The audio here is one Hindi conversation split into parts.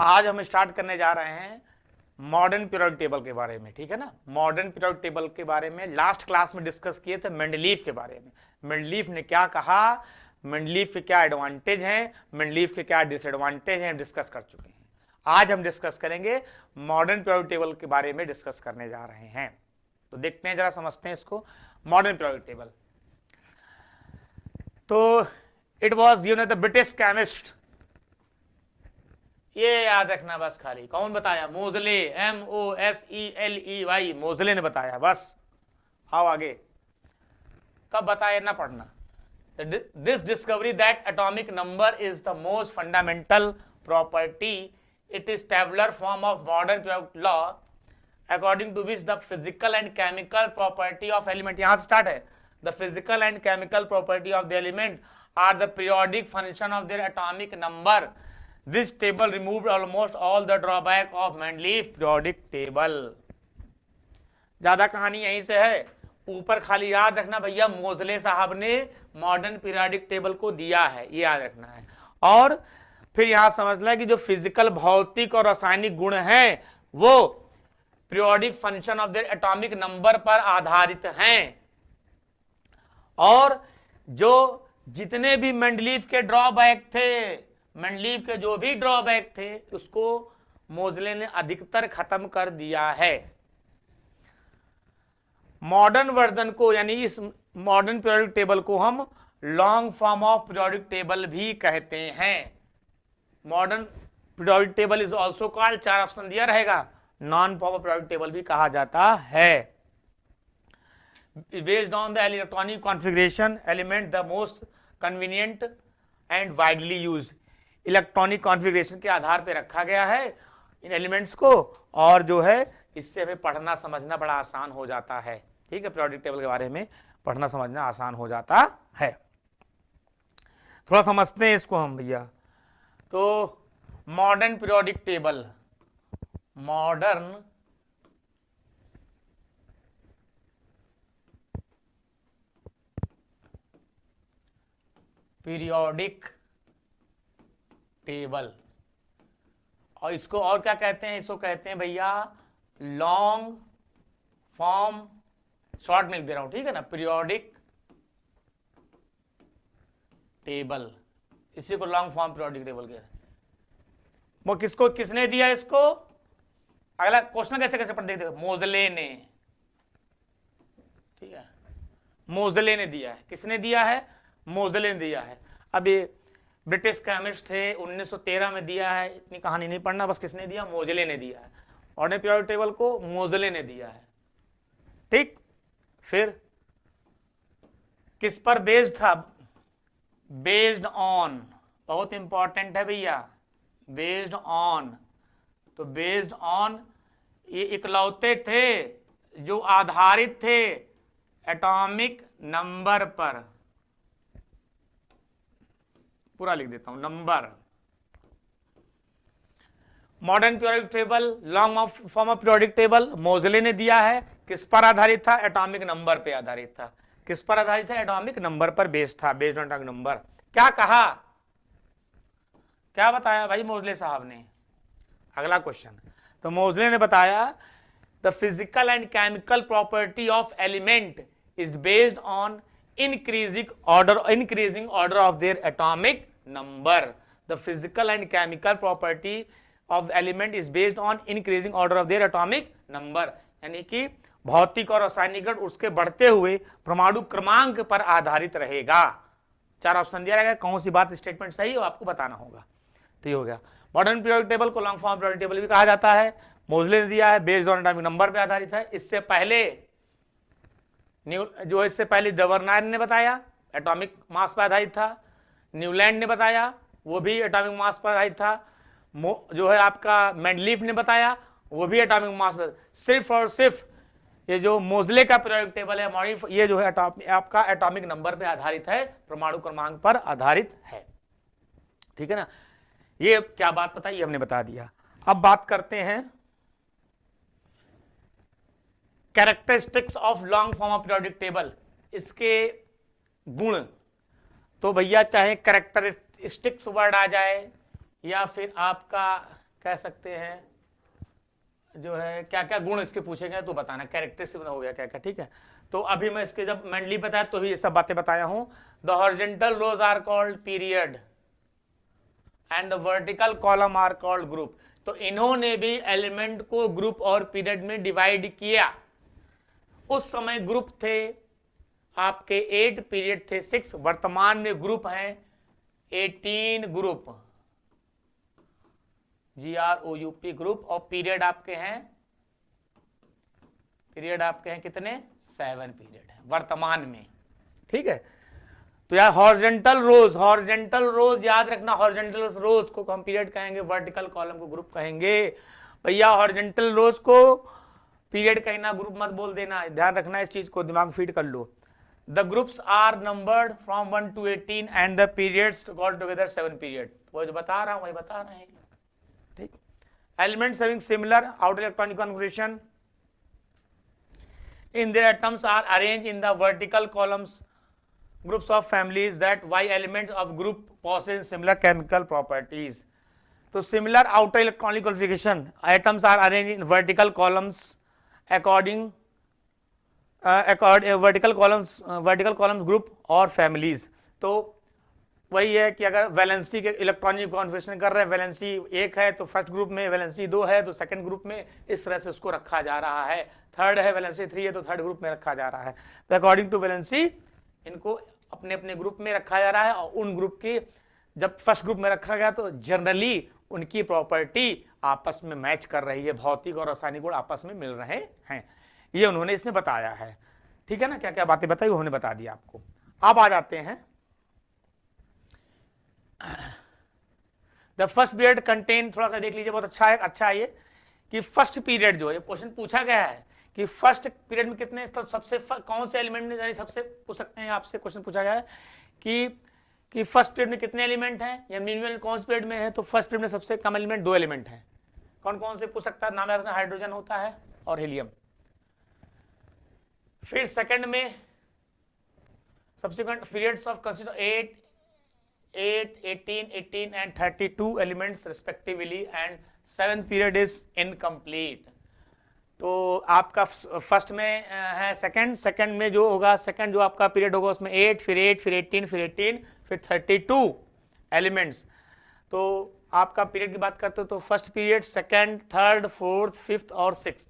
आज हम स्टार्ट करने जा रहे हैं मॉडर्न पीरियोडिक टेबल के बारे में, ठीक है ना। मॉडर्न पीरियोडिक टेबल के बारे में लास्ट क्लास में डिस्कस किए थे मेंडलीफ के बारे में। मेंडलीफ ने क्या कहा, मेंडलीफ के क्या एडवांटेज हैं, मेंडलीफ के क्या डिसएडवांटेज हैं, डिस्कस कर चुके हैं। आज हम डिस्कस करेंगे मॉडर्न पीरियोडिक टेबल के बारे में डिस्कस करने जा रहे हैं। तो देखते हैं, जरा समझते हैं इसको। मॉडर्न पीरियोडिक टेबल, तो it was given the British chemist, ये याद रखना बस खाली। कौन बताया? मोजले, MOSELEY, मोजले ने बताया। बस आओ आगे। कब बताया ना पढ़ना। This discovery that atomic number is the most fundamental property, it is tabular form of modern periodic law according to which the physical and chemical property of element, यहां से स्टार्ट है। The physical and chemical property of the element are the periodic function of their atomic number. This table removed almost all the drawback of Mendeleev periodic table। ज्यादा कहानी यहीं से है। ऊपर खाली याद रखना भैया, मोजले साहब ने मॉडर्न पीरियोडिक टेबल को दिया है, ये याद रखना है। और फिर यहां समझना है कि जो फिजिकल, भौतिक और रासायनिक गुण हैं वो periodic function of their atomic number पर आधारित हैं। और जो जितने भी मेंडलीफ के ड्रॉबैक थे, मेंडलीफ के जो भी ड्रॉबैक थे, उसको मोजले ने अधिकतर खत्म कर दिया है। मॉडर्न वर्जन को, यानी इस मॉडर्न पीरियोडिक टेबल को हम long form of periodic table भी कहते हैं। Modern periodic table is also called, 4 option दिया रहेगा, non farm of periodic table भी कहा जाता है। Based on the electronic configuration element the most convenient and widely used, electronic configuration के आधार पर रखा गया है इन एलिमेंट्स को, और जो है इससे हमें पढ़ना समझना बड़ा आसान हो जाता है। ठीक है, पीरियोडिक टेबल के बारे में पढ़ना समझना आसान हो जाता है। थोड़ा समझते हैं इसको हम भैया। तो modern periodic table, modern periodic table, और इसको और क्या कहते हैं? इसको कहते हैं भैया लॉन्ग फॉर्म, शॉर्ट में लिख दे रहा हूं, ठीक है ना, पीरियोडिक टेबल, इसी को लॉन्ग फॉर्म पीरियोडिक टेबल कहते हैं। वो किसको, किसने दिया इसको? अगला क्वेश्चन कैसे कैसे पढ़ देखते, मोजले ने, ठीक है, मोजले ने दिया है। किसने दिया है? मोजले ने दिया है। अब ये ब्रिटिश केमिस्ट थे, 1913 में दिया है। इतनी कहानी नहीं पढ़ना, बस किसने दिया? मोजले ने दिया है। ऑर्डिनरी पीरियोडिक टेबल को मोजले ने दिया है, ठीक। फिर किस पर बेस्ड था? बेस्ड ऑन, बहुत इंपॉर्टेंट है भैया, बेस्ड ऑन। तो बेस्ड ऑन, ये इकलौते थे जो आधारित थे एटॉमिक नंबर पर। पूरा लिख देता हूं, number. Modern periodic table, long form of periodic table, मोजले ने दिया है। किस पर आधारित था? एटॉमिक नंबर पे आधारित था। किस पर आधारित है? एटॉमिक नंबर पर बेस्ड था, बेस्ड ऑन एटॉमिक नंबर। क्या कहा, क्या बताया भाई मोजले साहब ने? अगला क्वेश्चन, तो मोजले ने बताया the physical and chemical property of element is based on increasing order of their atomic number. The physical and chemical property of element is based on increasing order of their atomic number, यानी कि भौतिक और रासायनिक गुण उसके बढ़ते हुए परमाणु क्रमांक पर आधारित रहेगा। 4 ऑप्शन दिया रहेगा, कौन सी बात स्टेटमेंट सही हो आपको बताना होगा। तो ये हो गया। मॉडर्न पीरियोडिक टेबल को लॉन्ग फॉर्म पीरियोडिक टेबल भी कहा जाता है। मोजले ने दिया है, बेस्ड ऑन एटॉमिक नंबर पर आधारित है। इससे पहले जो इससे पहले डवर्नायर ने बताया एटॉमिक मास पर आधारित था। न्यूलैंड ने बताया, वो भी एटॉमिक मास पर आधारित था। जो है आपका मेंडलीफ ने बताया, वो भी एटॉमिक मास पर। सिर्फ और सिर्फ ये जो मोजले का पीरियोडिक टेबल है, ये जो है आपका एटॉमिक नंबर पर आधारित है, परमाणु क्रमांक पर आधारित है, ठीक है ना। ये क्या बात बताई, हमने बता दिया। अब बात करते हैं characteristics of long form of periodic table, इसके गुण। तो भैया चाहे कैरेक्टरिस्टिक्स वर्ड आ जाए या फिर आपका कह सकते हैं जो है क्या क्या गुण इसके पूछे गए तो बताना, कैरेक्टरिस्टिक हो गया क्या क्या, ठीक है। तो अभी मैं इसके जब मेंटली बताया तो ही ये सब बातें बताया हूं। The horizontal rows are called period and the vertical column are called group. तो इन्होंने भी एलिमेंट को ग्रुप और पीरियड में डिवाइड किया। उस समय ग्रुप थे आपके 8, पीरियड थे 6, वर्तमान में ग्रुप हैं 18 ग्रुप, GROUP ग्रुप, और पीरियड आपके हैं कितने, 7 पीरियड है वर्तमान में, ठीक है। तो यार हॉरिजॉन्टल रोज याद रखना, हॉरिजॉन्टल रोज को हम पीरियड कहेंगे, वर्टिकल कॉलम को ग्रुप कहेंगे। भैया हॉरिजॉन्टल रोज को पीरियड कहना, ग्रुप मत बोल देना, ध्यान रखना इस चीज को, दिमाग फीड कर लो। The groups are numbered from 1 to 18 and the periods all together 7 period. वो जो बता रहा हूं वही बता रहे हैं, ठीक। Elements having similar outer electronic configuration in their atoms are arranged in the vertical columns groups of families that y elements of group possess similar chemical properties. So similar outer electronic configuration, atoms are arranged in vertical columns vertical columns group और families। तो वही है कि अगर वैलेंसी के इलेक्ट्रॉनिक कॉन्फिगरेशन कर रहे हैं, वैलेंसी 1 है तो फर्स्ट ग्रुप में, वैलेंसी 2 है तो सेकंड ग्रुप में, इस तरह से उसको रखा जा रहा है। थर्ड है, वैलेंसी 3 है तो थर्ड ग्रुप में रखा जा रहा है। तो अकॉर्डिंग टू वैलेंसी इनको अपने अपने ग्रुप में रखा जा रहा है, और उन ग्रुप की जब फर्स्ट ग्रुप में रखा गया तो जनरली उनकी प्रॉपर्टी आपस में मैच कर रही है, भौतिक और रासायनिक गुण आपस में मिल रहे हैं। ये उन्होंने इसमें बताया है, ठीक है ना। क्या क्या बातें बताई उन्होंने बता दिया आपको। अब आ जाते हैं द फर्स्ट पीरियड कंटेन, थोड़ा सा देख लीजिए, बहुत अच्छा है ये कि फर्स्ट पीरियड जो है, क्वेश्चन पूछा गया है कि फर्स्ट पीरियड में कितने, तो सबसे कौन से एलिमेंट में, यानी सबसे पूछ सकते हैं आपसे, क्वेश्चन पूछा गया है कि फर्स्ट पीरियड में कितने एलिमेंट हैं, या मिनिमम कौन से पीरियड में है। तो फर्स्ट पीरियड में सबसे कम एलिमेंट 2 एलिमेंट हैं। कौन कौन से पूछ सकता है, नाम याद रखना, हाइड्रोजन होता है और हीलियम। फिर सेकंड में subsequent periods of consider 8, 18 and 32 elements respectively, and 7th period is incomplete। तो आपका फर्स्ट में है सेकंड में जो होगा, सेकंड जो आपका पीरियड होगा उसमें 8 फिर 18 फिर 32 एलिमेंट्स। तो आपका पीरियड की बात करते हो तो first period, second, third, fourth, fifth और सिक्स्थ,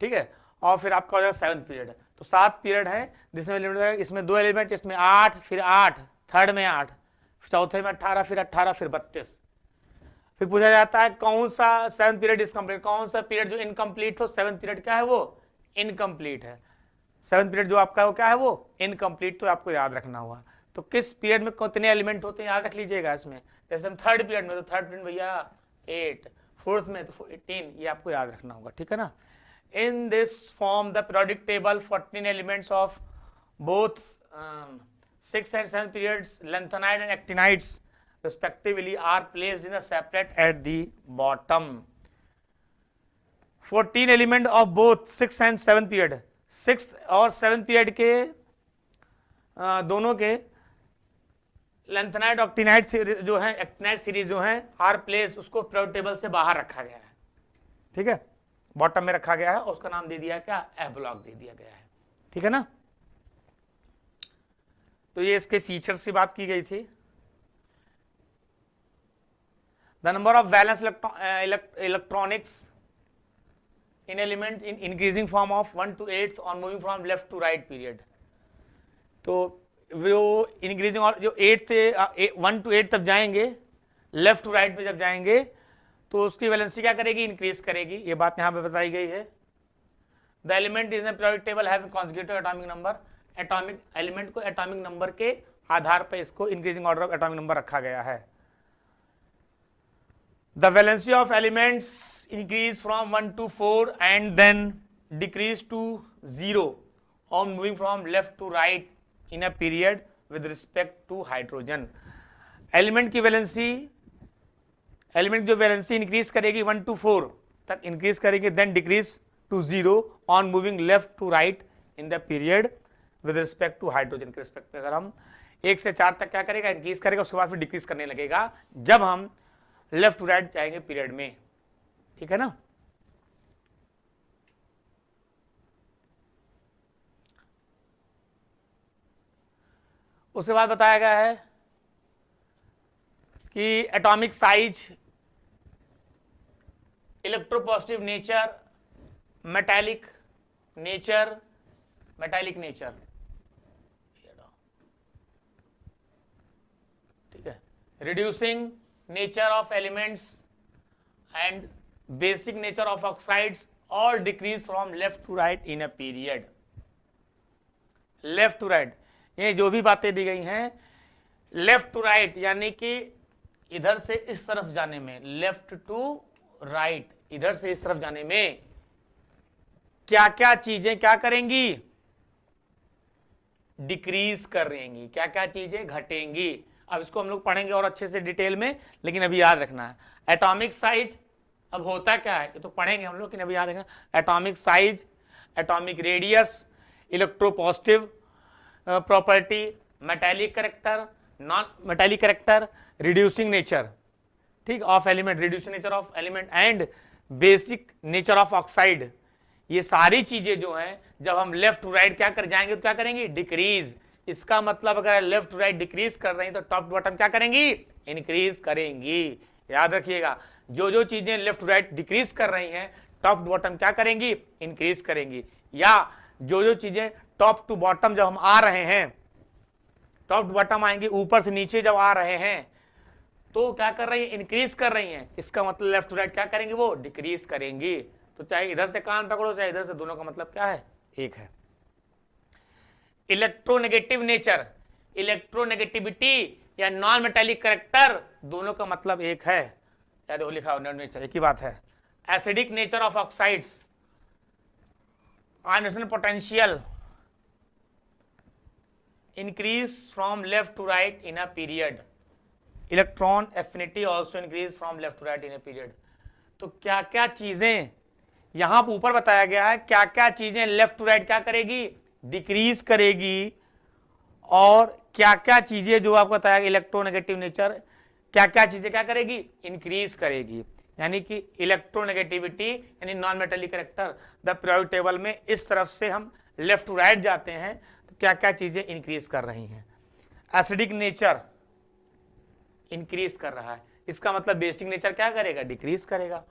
ठीक है। और फिर आपका हो जाएगा 7th पीरियड। तो 7 पीरियड है जिसमें एलिमेंट, इसमें 2 एलिमेंट, इसमें 8 फिर 8, थर्ड में 8, चौथे में 18 फिर 32। फिर पूछा जाता है कौन सा 7th पीरियड इज कंप्लीट, कौन सा पीरियड जो इनकम्प्लीट हो। 7th पीरियड क्या है, वो इनकम्प्लीट है। 7th पीरियड जो आपका वो क्या है, वो इनकम्प्लीट। तो आपको याद रखना हुआ तो किस पीरियड में कितने एलिमेंट होते हैं याद रख लीजिएगा इसमें। जैसे हम थर्ड पीरियड में, तो थर्ड पीरियड भैया 8, फोर्थ में तो 18, ये आपको याद रखना होगा, ठीक है ना। In this form, the periodic table 14 elements of both 6 and 7 periods, lanthanide and actinides, respectively, are placed in a separate at the bottom. 14 element of both 6 and 7 period, 6th और 7th period के दोनों के lanthanide और actinide जो है, actinide सीरीज जो है, are placed, उसको periodic table से बाहर रखा गया है, ठीक है, बॉटम में रखा गया है, और उसका नाम दे दिया क्या, एफ ब्लॉक दे दिया गया है, ठीक है ना। तो ये इसके फीचर्स की बात की गई थी। The number of valence electronics in element in increasing form of 1 to 8 on moving from left to right period. तो वो इंक्रीजिंग, और जो 8 से 1 to 8 तक जाएंगे, लेफ्ट टू राइट पे जब जाएंगे तो उसकी वैलेंसी क्या करेगी, इंक्रीज करेगी। ये बात यहाँ पे बताई गई है। The element is periodic table having consecutive atomic number, atomic element को एटॉमिक नंबर के आधार पर इसको increasing order of atomic number रखा गया है। The valency of elements increase from 1 to 4 and then decrease to 0 on moving from left to right in a period with respect to hydrogen. Element की वैलेंसी, एलिमेंट जो वैलेंसी इंक्रीज करेगी 1 to 4 तक इंक्रीज करेगी, then decrease to 0 on moving left to right in the period with respect to hydrogen के रिस्पेक्ट में। अगर हम 1 से 4 तक क्या करेगा, इंक्रीज करेगा, उसके बाद फिर डिक्रीज करने लगेगा जब हम लेफ्ट टू राइट जाएंगे पीरियड में, ठीक है ना। उसके बाद बताया गया है कि atomic size, electropositive nature, metallic nature, ठीक है, reducing nature of elements and basic nature of oxides और decrease from left to right in a period. Left to right, ये जो भी बातें दी गई हैं लेफ्ट टू राइट यानी कि इधर से इस तरफ जाने में, लेफ्ट टू राइट इधर से इस तरफ जाने में क्या क्या चीजें क्या करेंगी, डिक्रीज कर रहेंगी, क्या क्या चीजें घटेंगी। अब इसको हम लोग पढ़ेंगे और अच्छे से डिटेल में, लेकिन अभी याद रखना है एटॉमिक साइज अब होता क्या है, ये तो पढ़ेंगे हम लोग, लेकिन अभी याद रखना atomic size, atomic radius, electropositive property, metallic character, non metallic character, reducing nature, ठीक, of element, reducing nature of element and basic nature of oxide. ये सारी चीजें जो हैं जब हम लेफ्ट टू राइट क्या कर जाएंगे तो क्या करेंगे, डिक्रीज। इसका मतलब अगर लेफ्ट टू राइट डिक्रीज कर रही हैं तो टॉप टू बॉटम क्या करेंगी, इंक्रीज करेंगी। याद रखिएगा, जो जो चीजें लेफ्ट टू राइट डिक्रीज कर रही हैं टॉप टू बॉटम क्या करेंगी, इंक्रीज करेंगी। या जो जो चीजें टॉप टू बॉटम जब हम आ रहे हैं, टॉप टू बॉटम आएंगे, ऊपर से नीचे जब आ रहे हैं तो क्या कर रही है, इंक्रीज कर रही हैं। इसका मतलब लेफ्ट टू राइट क्या करेंगे, वो डिक्रीज करेंगी। तो चाहे इधर से कान पकड़ो चाहे इधर से, दोनों का मतलब क्या है, एक है। इलेक्ट्रोनेगेटिव नेचर, इलेक्ट्रोनेगेटिविटी या नॉन मेटालिक करेक्टर, दोनों का मतलब एक है। या देखो लिखा हो नेचर, एक ही बात है। Acidic nature of oxides, ionisation potential increase from left to right in a period, electron affinity also increase from left to right in a period। तो क्या क्या चीजें यहां ऊपर बताया गया है, क्या क्या चीजें लेफ्ट टू राइट क्या करेगी, डिक्रीज करेगी, और क्या क्या चीजें जो आपको बताया इलेक्ट्रोनेगेटिव नेचर, क्या क्या चीजें क्या करेगी, इंक्रीज करेगी। यानी कि इलेक्ट्रोनेगेटिविटी यानी non metallic character, the periodic table में इस तरफ से हम लेफ्ट टू राइट जाते हैं तो क्या क्या चीजें इंक्रीज कर रही हैं। एसिडिक नेचर इंक्रीज कर रहा है, इसका मतलब बेसिक नेचर क्या करेगा, डिक्रीज करेगा।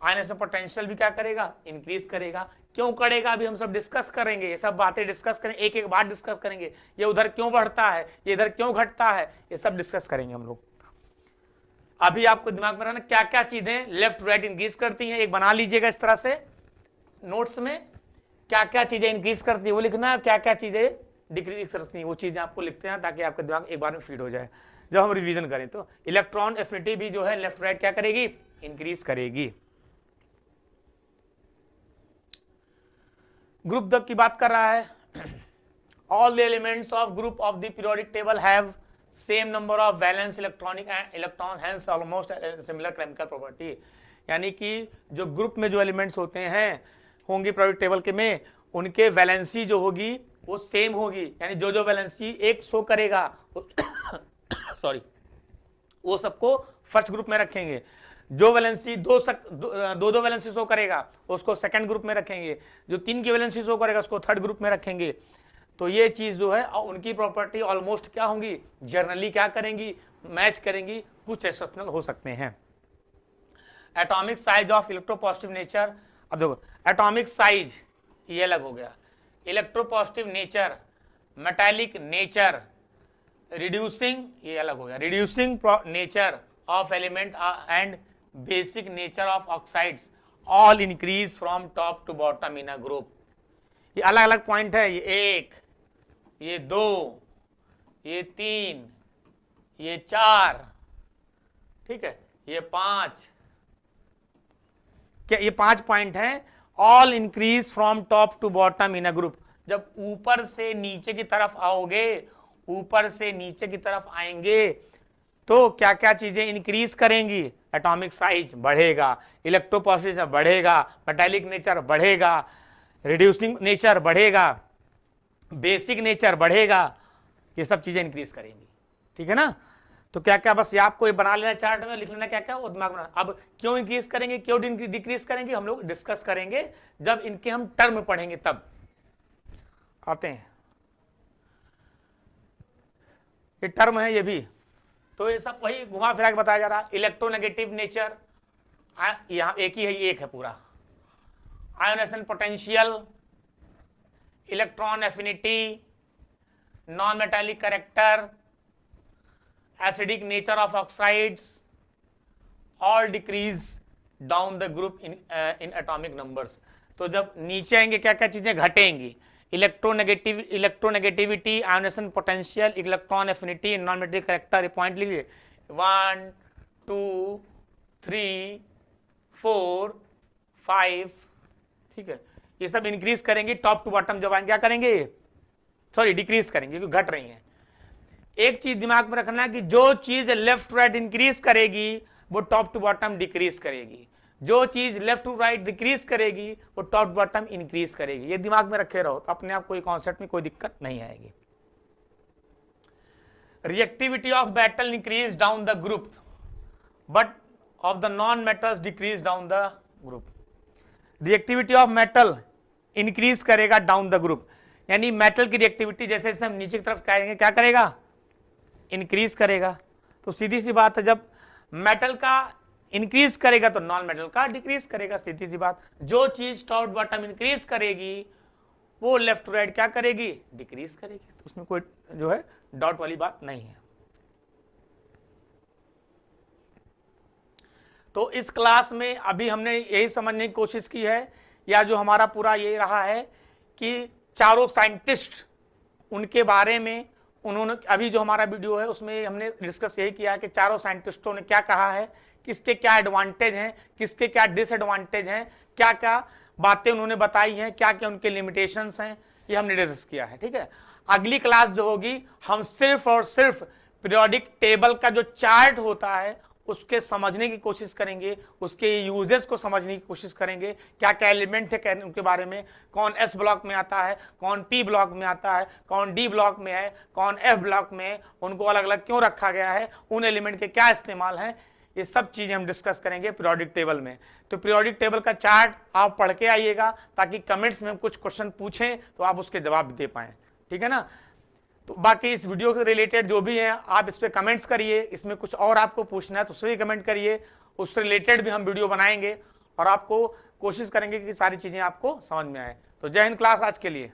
आयनेशन पोटेंशियल भी क्या करेगा, इंक्रीज करेगा। क्यों करेगा अभी हम सब डिस्कस करेंगे, ये सब बातें डिस्कस करेंगे, एक एक बात डिस्कस करेंगे। ये उधर क्यों बढ़ता है, ये इधर क्यों घटता है, ये सब डिस्कस करेंगे हम लोग। अभी आपको दिमाग में रहना क्या क्या चीजें लेफ्ट राइट इंक्रीज करती हैं, एक बना लीजिएगा इस तरह से नोट्स में, क्या क्या चीजें इंक्रीज करती है वो लिखना, क्या क्या चीजें डिक्रीज करती हैं वो चीजें आपको लिखते हैं, ताकि आपका दिमाग एक बार में फीड हो जाए जब हम रिवीजन करें। तो इलेक्ट्रॉन एफिनिटी भी जो है लेफ्ट राइट क्या करेगी, इंक्रीज करेगी। ग्रुप द की बात कर रहा है, all the elements of group of the periodic table have same number of valence electronic and electron, hence almost similar chemical property. यानी कि जो ग्रुप में जो एलिमेंट्स होते हैं होंगे पीरियोडिक टेबल के में, उनके वैलेंसी जो होगी वो सेम होगी। यानी जो जो वैलेंसी एक शो करेगा सॉरी वो सबको फर्स्ट ग्रुप में रखेंगे, जो वैलेंसी दो वैलेंसी शो करेगा उसको सेकंड ग्रुप में रखेंगे, जो 3 की वैलेंसी शो करेगा उसको थर्ड ग्रुप में रखेंगे। तो ये चीज जो है उनकी प्रॉपर्टी ऑलमोस्ट क्या होंगी, जनरली क्या करेंगी, मैच करेंगी, कुछ एक्सेप्शनल हो सकते हैं। Atomic size of electropositive nature, अब देखो एटॉमिक साइज ये अलग हो गया, electropositive nature, metallic nature, reducing ये अलग हो गया, reducing nature of element and basic nature of oxides all increase from top to bottom in a group. ये अलग अलग पॉइंट है, ये 1, ये 2, ये 3, ये 4, ठीक है, ये 5, क्या ये 5 पॉइंट हैं, all increase from top to bottom in a group. जब ऊपर से नीचे की तरफ आओगे, ऊपर से नीचे की तरफ आएंगे तो क्या क्या चीजें इंक्रीज करेंगी, एटॉमिक साइज बढ़ेगा, इलेक्ट्रोपॉजिटिव बढ़ेगा, मेटालिक नेचर बढ़ेगा, रिड्यूसिंग नेचर बढ़ेगा, बेसिक नेचर बढ़ेगा, ये सब चीजें इंक्रीज करेंगी, ठीक है ना। तो क्या क्या बस ये आपको ये बना लेना चार्ट में, लिख लेना क्या क्या वो दिमाग में। अब क्यों इंक्रीज करेंगे क्यों डिक्रीज करेंगे हम लोग डिस्कस करेंगे जब इनके हम टर्म पढ़ेंगे तब। आते हैं ये टर्म है ये भी, तो ये सब वही घुमा फिरा के बताया जा रहा। इलेक्ट्रोनेगेटिव नेचर यहां एक ही है, ये एक है पूरा। Ionisation potential, electron affinity, non metallic character, acidic nature of oxides, all decrease down the group in atomic numbers। तो जब नीचे आएंगे क्या क्या चीजें घटेंगी, electronegativity, ionization potential, electron affinity, non metallic character. Point लीजिए 1 2 3 4 5, ठीक है। ये सब इंक्रीज करेंगे टॉप टू बॉटम, जब आएंगे क्या करेंगे, सॉरी डिक्रीज करेंगे क्योंकि घट रही हैं। एक चीज दिमाग में रखना कि जो चीज लेफ्ट राइट इंक्रीज करेगी वो टॉप टू बॉटम डिक्रीज करेगी, जो चीज लेफ्ट टू राइट डिक्रीज करेगी वो टॉप टू बॉटम इंक्रीज करेगी। ये दिमाग में रखे रहो तो अपने आप कोई कॉन्सेप्ट में कोई दिक्कत नहीं आएगी। Reactivity of metal increase down the group but of the non metals decrease down the group. Reactivity of metal increase करेगा डाउन द ग्रुप, यानी मेटल की रिएक्टिविटी जैसे जैसे हम नीचे की तरफ कहेंगे क्या करेगा, इंक्रीज करेगा। तो सीधी सी बात है जब मेटल का इंक्रीज करेगा तो नॉन मेटल का डिक्रीज करेगा, सीधी सी बात। जो चीज टॉप बॉटम इंक्रीज करेगी वो लेफ्ट टू राइट क्या करेगी, डिक्रीज करेगी। तो उसमें कोई जो है डाउट वाली बात नहीं है। तो इस क्लास में अभी हमने यही समझने की कोशिश की है, या जो हमारा पूरा ये रहा है कि चारों साइंटिस्ट उनके बारे में उन्होंने, अभी जो हमारा वीडियो है उसमें हमने डिस्कस यही किया है कि चारों साइंटिस्टों ने क्या कहा है, किसके क्या एडवांटेज हैं, किसके क्या डिसएडवांटेज हैं, क्या क्या बातें उन्होंने बताई हैं, क्या क्या उनके लिमिटेशंस हैं, ये हमने डिस्कस किया है। ठीक है, अगली क्लास जो होगी हम सिर्फ और सिर्फ पीरियोडिक टेबल का जो चार्ट होता है उसके समझने की कोशिश करेंगे, उसके यूजेस को समझने की कोशिश करेंगे, क्या क्या एलिमेंट है उनके बारे में, कौन एस ब्लॉक में आता है, कौन पी ब्लॉक में आता है, कौन डी ब्लॉक में है, कौन एफ ब्लॉक में है, उनको अलग अलग क्यों रखा गया है, उन एलिमेंट के क्या इस्तेमाल हैं, ये सब चीजें हम डिस्कस करेंगे पीरियोडिक टेबल में। तो पीरियोडिक टेबल का चार्ट आप पढ़ के आइएगा ताकि कमेंट्स में हम कुछ क्वेश्चन पूछें तो आप उसके जवाब दे पाएं, ठीक है ना। तो बाकी इस वीडियो के रिलेटेड जो भी है आप इस पे कमेंट्स करिए, इसमें कुछ और आपको पूछना है तो उससे भी कमेंट करिए, उससे रिलेटेड भी हम वीडियो बनाएंगे और आपको कोशिश करेंगे कि सारी चीजें आपको समझ में आए। तो जय हिंद क्लास आज के लिए।